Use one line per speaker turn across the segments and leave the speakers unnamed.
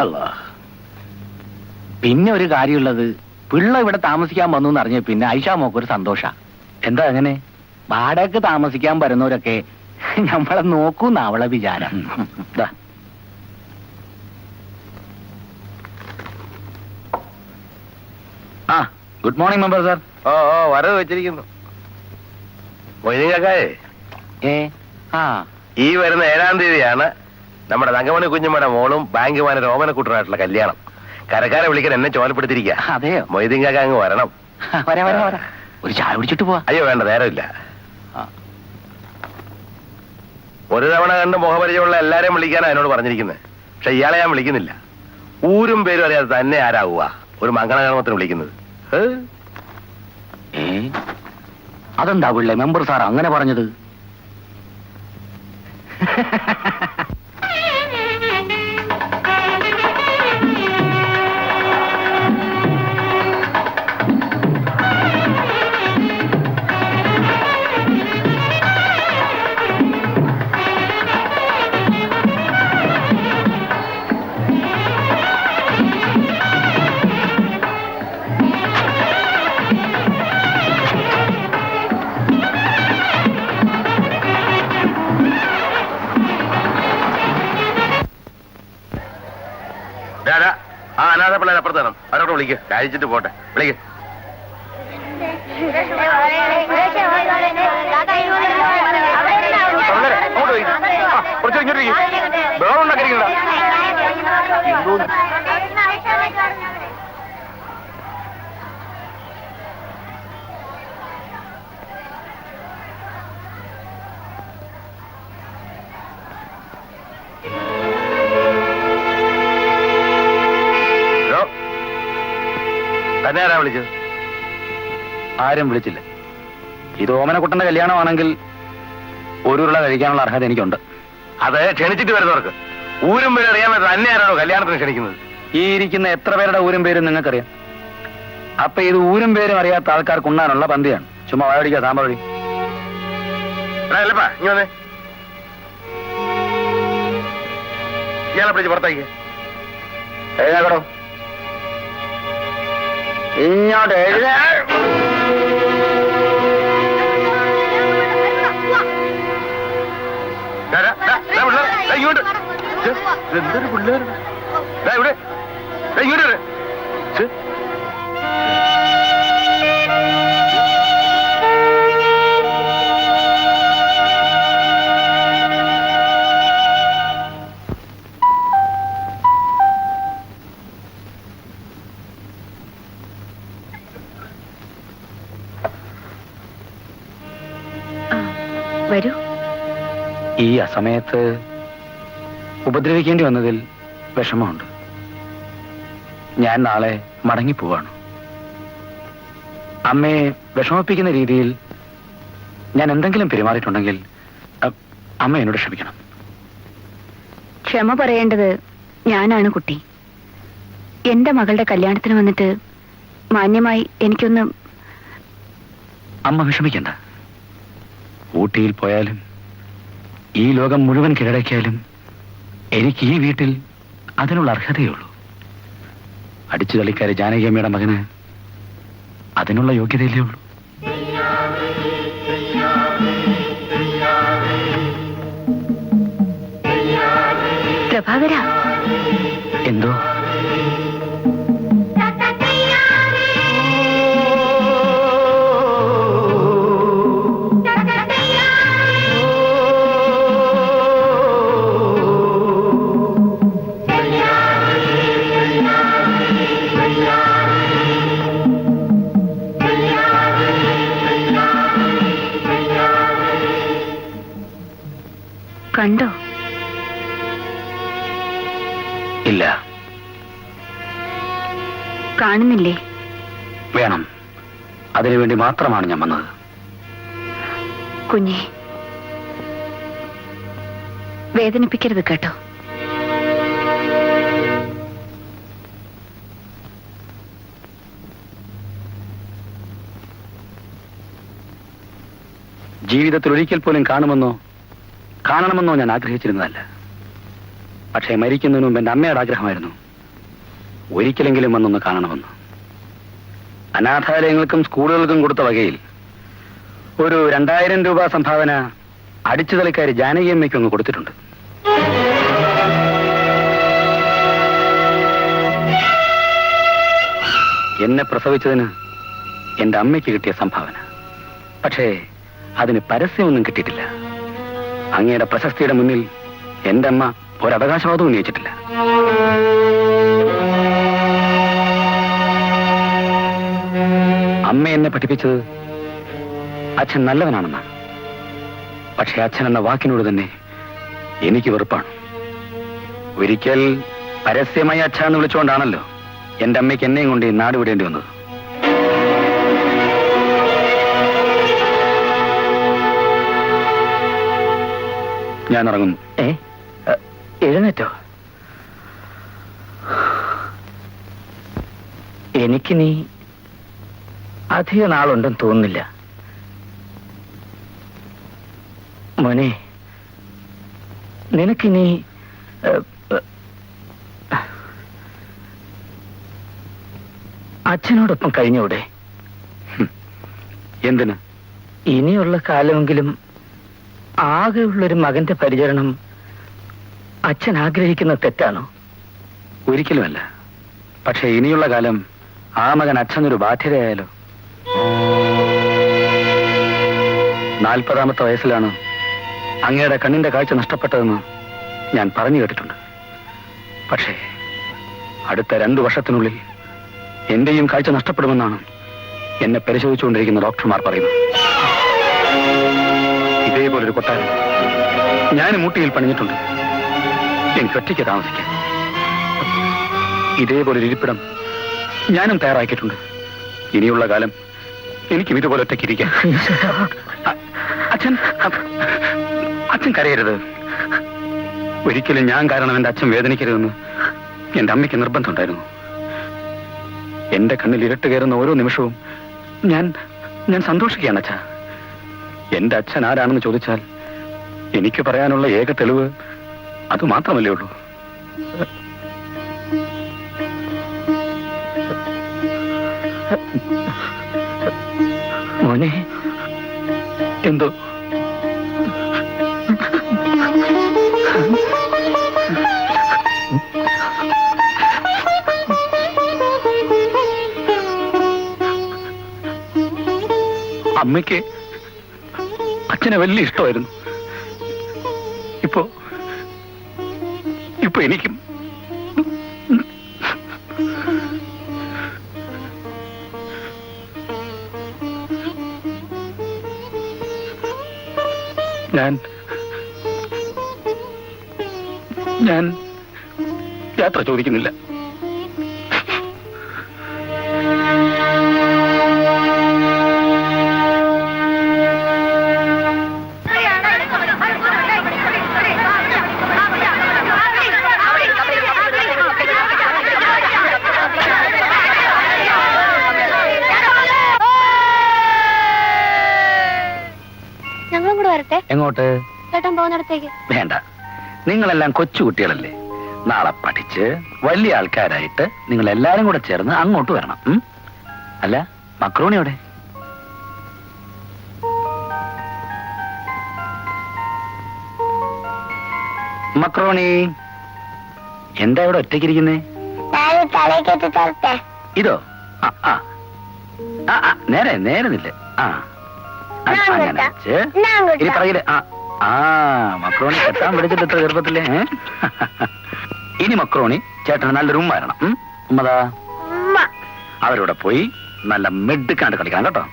അല്ല, പിന്നെ ഒരു കാര്യമുള്ളത്, പിള്ള ഇവിടെ താമസിക്കാൻ വന്നു എന്ന് അറിഞ്ഞ പിന്നെ ഐഷ മോക്കൊരു സന്തോഷ. എന്താ അങ്ങനെ? വാടകയ്ക്ക് താമസിക്കാൻ വരുന്നവരൊക്കെ നമ്മളെ നോക്കൂന്ന് അവളെ വിചാരം. ആ, ഗുഡ് മോർണിംഗ് മെമ്പർ സാർ.
ഓ ഓ, വരവ് വെച്ചിരിക്കുന്നു. മൊയ്തീൻകാക്കായെ, ഈ വരുന്ന 7-ാം തീയതിയാണ് നമ്മുടെ തങ്കമണി കുഞ്ഞമ്മയുടെ മോളും ബാങ്ക് മാനേജർ ഓമനക്കുട്ടനായിട്ടുള്ള കല്യാണം. കരക്കാരെ വിളിക്കാൻ എന്നെ ചോലപ്പെടുത്തിരിക്കുക.
അതെയോ?
മൊയ്തീൻകാക്ക അങ്ങ് വരണം.
ഒരു ചായ കുടിച്ചിട്ട് പോവാ.
അയ്യോ വേണ്ട, നേരമില്ല. ഒരു തവണ കണ്ട് മുഖപരിചയമുള്ള എല്ലാരെയും വിളിക്കാനാണ് എന്നോട് പറഞ്ഞിരിക്കുന്നത്. പക്ഷെ ഇയാളെ ഞാൻ വിളിക്കുന്നില്ല. ഊരും പേരും അറിയാതെ തന്നെ ആരാവുക ഒരു മംഗളകർമ്മത്തിന് വിളിക്കുന്നത്?
അതെന്താ പിള്ളേ മെമ്പർ സാർ അങ്ങനെ പറഞ്ഞത്?
ആ അനാഥ പിള്ളേർ അപ്പുറത്ത് തരണം. അവരോട് വിളിക്ക്, കഴിച്ചിട്ട് പോട്ടെ. വിളിക്ക്. തന്നെ ആരാ വിളിച്ചത്?
ആരും വിളിച്ചില്ല. ഇത് ഓമനക്കുട്ടന്റെ കല്യാണമാണെങ്കിൽ ഒരു ഉരുള കഴിക്കാനുള്ള അർഹത എനിക്കുണ്ട്.
അത് ക്ഷണിച്ചിട്ട് വരുന്നവർക്ക്. ഊരും പേര് അറിയാൻ തന്നെ ആരാണോ കല്യാണത്തിന് ക്ഷണിക്കുന്നത്?
ഈ ഇരിക്കുന്ന എത്ര പേരുടെ ഊരും പേരും നിങ്ങൾക്കറിയാം. അപ്പൊ ഇത് ഊരും പേരും അറിയാത്ത ആൾക്കാർക്ക് ഉണ്ണാനുള്ള പന്തിയാണ്. ചുമ്മാ വായടിക്കുക, സാമ്പാർ വഴി.
അല്ലപ്പാ, ഇനി വന്നേ. ഇയാളെ പിടിച്ച് പുറത്തേക്ക്
എഴുതാക്കടോ. ഇങ്ങോട്ട് എഴുതാ.
എന്തൊരു പിള്ളേർ ഇവിടെ ഇങ്ങോട്ട്.
വരൂ.
ഈ അസമയത്ത് ഉപദ്രവിക്കേണ്ടി വന്നതിൽ വിഷമമുണ്ട്. ഞാൻ നാളെ മടങ്ങിപ്പോവാണ്. അമ്മയെ വിഷമിപ്പിക്കുന്ന രീതിയിൽ ഞാൻ എന്തെങ്കിലും പെരുമാറിയിട്ടുണ്ടെങ്കിൽ അമ്മ എന്നോട് ക്ഷമിക്കണം.
ക്ഷമ പറയേണ്ടത് ഞാനാണ് കുട്ടി. എന്റെ മകളുടെ കല്യാണത്തിന് വന്നിട്ട് മാന്യമായി എനിക്കൊന്ന്.
അമ്മ വിഷമിക്കണ്ട. ഊട്ടിയിൽ പോയാലും ഈ ലോകം മുഴുവൻ കീഴടക്കിയാലും എനിക്ക് ഈ വീട്ടിൽ അതിനുള്ള അർഹതയുള്ളൂ. അടിച്ചു കളിക്കാരി ജാനകിയമ്മയുടെ മകന് അതിനുള്ള യോഗ്യതയില്ലേ ഉള്ളൂ.
പ്രഭാകര,
എന്തോ?
കണ്ടോ?
ഇല്ല.
കാണുന്നില്ലേ?
വേണം. അതിനുവേണ്ടി മാത്രമാണ് ഞാൻ വന്നത്.
കുഞ്ഞെ, വേദനിപ്പിക്കരുത് കേട്ടോ.
ജീവിതത്തിൽ ഒരിക്കൽ പോലും കാണണമെന്നോ ഞാൻ ആഗ്രഹിച്ചിരുന്നതല്ല. പക്ഷേ മരിക്കുന്നതിന് മുമ്പ് എന്റെ അമ്മയുടെ ആഗ്രഹമായിരുന്നു ഒരിക്കലെങ്കിലും വന്നൊന്ന് കാണണമെന്ന്. അനാഥാലയങ്ങൾക്കും സ്കൂളുകൾക്കും കൊടുത്ത വകയിൽ ഒരു 2000 രൂപ സംഭാവന അടിച്ചുതളിക്കാരി ജാനകിയമ്മയ്ക്കൊന്ന് കൊടുത്തിട്ടുണ്ട്. എന്നെ പ്രസവിച്ചതിന് എന്റെ അമ്മയ്ക്ക് കിട്ടിയ സംഭാവന. പക്ഷേ അതിന് പരസ്യമൊന്നും കിട്ടിയിട്ടില്ല. അങ്ങയുടെ പ്രശസ്തിയുടെ മുന്നിൽ എന്റെ അമ്മ ഒരവകാശവാദവും ഉന്നയിച്ചിട്ടില്ല. അമ്മ എന്നെ പഠിപ്പിച്ചത് അച്ഛൻ നല്ലവനാണെന്നാണ്. പക്ഷെ അച്ഛൻ എന്ന വാക്കിനോട് തന്നെ എനിക്ക് വെറുപ്പാണ്. ഒരിക്കൽ പരസ്യമായി അച്ഛാന്ന് വിളിച്ചുകൊണ്ടാണല്ലോ എന്റെ അമ്മയ്ക്ക് എന്നെയും കൊണ്ട് ഈ നാട് വിടേണ്ടി വന്നത്. ഞാൻ ഇറങ്ങുന്നു. എഴുന്നേറ്റോ? എനിക്കിനി അധിക നാളുണ്ടെന്ന് തോന്നുന്നില്ല. മോനെ, നിനക്കിനി അച്ഛനോടൊപ്പം കഴിഞ്ഞൂടെ? എന്തിന്? ഇനിയുള്ള കാലമെങ്കിലും ആകെയുള്ളൊരു മകന്റെ പരിചരണം അച്ഛൻ ആഗ്രഹിക്കുന്ന തെറ്റാണോ? ഒരിക്കലുമല്ല. പക്ഷെ ഇനിയുള്ള കാലം ആ മകൻ അച്ഛനൊരു ബാധ്യതയായാലോ? 40ാമത്തെ വയസ്സിലാണ് അങ്ങയുടെ കണ്ണിന്റെ കാഴ്ച നഷ്ടപ്പെട്ടതെന്ന് ഞാൻ പറഞ്ഞു കേട്ടിട്ടുണ്ട്. പക്ഷേ അടുത്ത 2 വർഷത്തിനുള്ളിൽ എന്റെയും കാഴ്ച നഷ്ടപ്പെടുമെന്നാണ് എന്നെ പരിശോധിച്ചുകൊണ്ടിരിക്കുന്ന ഡോക്ടർമാർ പറയുന്നത്. ഇതേപോലൊരു കൊട്ടാരം ഞാനും ഊട്ടിയിൽ പണിഞ്ഞിട്ടുണ്ട്. എനിക്ക് ഒറ്റയ്ക്ക് താമസിക്കാൻ. ഇതേപോലൊരു ഇരിപ്പിടം ഞാനും തയ്യാറാക്കിയിട്ടുണ്ട്. ഇനിയുള്ള കാലം എനിക്കും ഇതുപോലെ ഒറ്റയ്ക്കിരിക്കാം. അച്ഛൻ കരയരുത്. ഒരിക്കലും ഞാൻ കാരണം എന്റെ അച്ഛൻ വേദനിക്കരുതെന്ന് എന്റെ അമ്മയ്ക്ക് നിർബന്ധമുണ്ടായിരുന്നു. എന്റെ കണ്ണിൽ ഇരട്ട് കയറുന്ന ഓരോ നിമിഷവും ഞാൻ സന്തോഷിക്കുകയാണ് അച്ഛാ. എന്റെ അച്ഛൻ ആരാണെന്ന് ചോദിച്ചാൽ എനിക്ക് പറയാനുള്ള ഏക തെളിവ് അത് മാത്രമല്ലേ ഉള്ളൂ. മോനെ, എന്തോ അമ്മയ്ക്ക് അച്ഛനെ വലിയ ഇഷ്ടമായിരുന്നു. ഇപ്പൊ എനിക്കും. ഞാൻ യാത്ര ചോദിക്കുന്നില്ല. എങ്ങോട്ട്?
ചേട്ടൻ പോകുന്നിടത്തേക്ക്.
വേണ്ട, നിങ്ങളെല്ലാം കൊച്ചുകുട്ടികളല്ലേ. നാളെ പഠിച്ച് വലിയ ആൾക്കാരായിട്ട് നിങ്ങൾ എല്ലാരും കൂടെ ചേർന്ന് അങ്ങോട്ട് വരണം. അല്ല, മക്രോണി എവിടെ? മക്രോണി എന്താ ഇവിടെ ഒറ്റയ്ക്കിരിക്കുന്നേ? ഇതോ? നേരെ നില്ല. ഇനി പറയില്ലേ? മക്രോണി കെട്ടാൻ പിടിച്ചിട്ട് എത്ര ചെറുപ്പത്തില്ലേ? ഇനി മക്രോണി ചേട്ടന് നല്ലൊരു ഉമ്മ വരണം. ഉമ്മതാ, അവരോടെ പോയി നല്ല മെടുക്കാണ്ട് കളിക്കണം കേട്ടോ.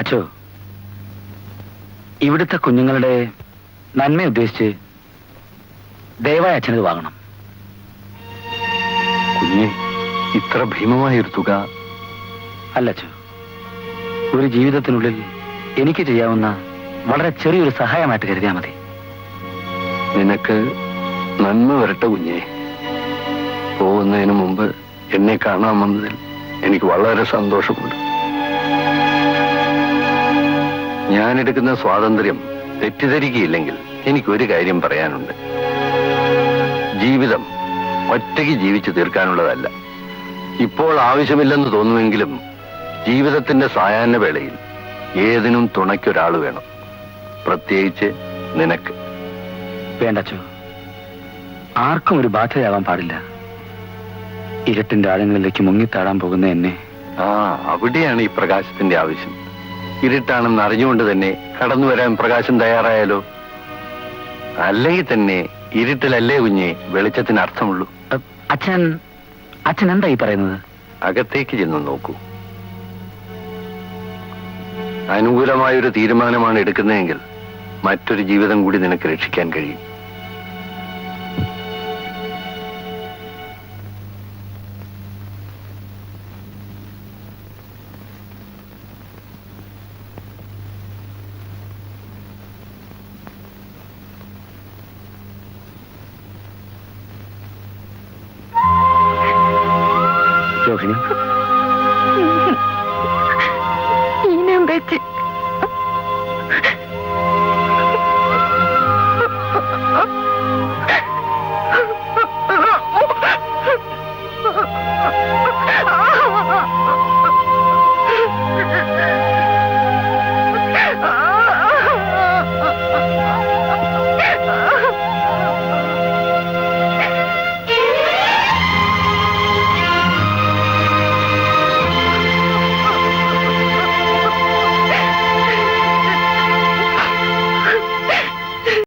അച്ചോ, ഇവിടുത്തെ കുഞ്ഞുങ്ങളുടെ നന്മ ഉദ്ദേശിച്ച് ദയവായി അച്ഛനത് വാങ്ങണം. കുഞ്ഞ്, ഇത്ര ഭീമമായൊരു തുക അല്ലച്ചോ. ഒരു ജീവിതത്തിനുള്ളിൽ എനിക്ക് ചെയ്യാവുന്ന വളരെ ചെറിയൊരു സഹായമായിട്ട് കരുതിയാൽ മതി.
നിനക്ക് നന്മ വരട്ടെ കുഞ്ഞേ. പോകുന്നതിന് മുമ്പ് എന്നെ കാണാൻ വന്നതിൽ എനിക്ക് വളരെ സന്തോഷമുണ്ട്. ഞാൻ എടുക്കുന്ന സ്വാതന്ത്ര്യം തെറ്റിദ്ധരിക്കുകയില്ലെങ്കിൽ എനിക്കൊരു കാര്യം പറയാനുണ്ട്. ജീവിതം ഒറ്റയ്ക്ക് ജീവിച്ചു തീർക്കാനുള്ളതല്ല. ഇപ്പോൾ ആവശ്യമില്ലെന്ന് തോന്നുമെങ്കിലും ജീവിതത്തിന്റെ സായാഹ്ന വേളയിൽ ഏതിനും തുണയ്ക്കൊരാൾ വേണം. പ്രത്യേകിച്ച് നിനക്ക്.
വേണ്ടച്ചോ, ആർക്കും ഒരു ബാധ്യതയാവാൻ പാടില്ല. ഇരുട്ടിന്റെ ആഴങ്ങളിലേക്ക് മുങ്ങിത്താഴാൻ പോകുന്ന എന്നെ.
അവിടെയാണ് ഈ പ്രകാശത്തിന്റെ ആവശ്യം. ഇരുട്ടാണെന്ന് അറിഞ്ഞുകൊണ്ട് തന്നെ കടന്നു വരാൻ പ്രകാശം തയ്യാറായാലോ? അല്ലെങ്കിൽ തന്നെ ഇരുട്ടിലല്ലേ കുഞ്ഞെ വെളിച്ചത്തിന് അർത്ഥമുള്ളൂ.
അച്ഛൻ എന്താ ഈ പറയുന്നത്?
അകത്തേക്ക് ചെന്ന് നോക്കൂ. അനുകൂലമായൊരു തീരുമാനമാണ് എടുക്കുന്നതെങ്കിൽ മറ്റൊരു ജീവിതം കൂടി നിനക്ക് രക്ഷിക്കാൻ കഴിയും.
രോഹിണി,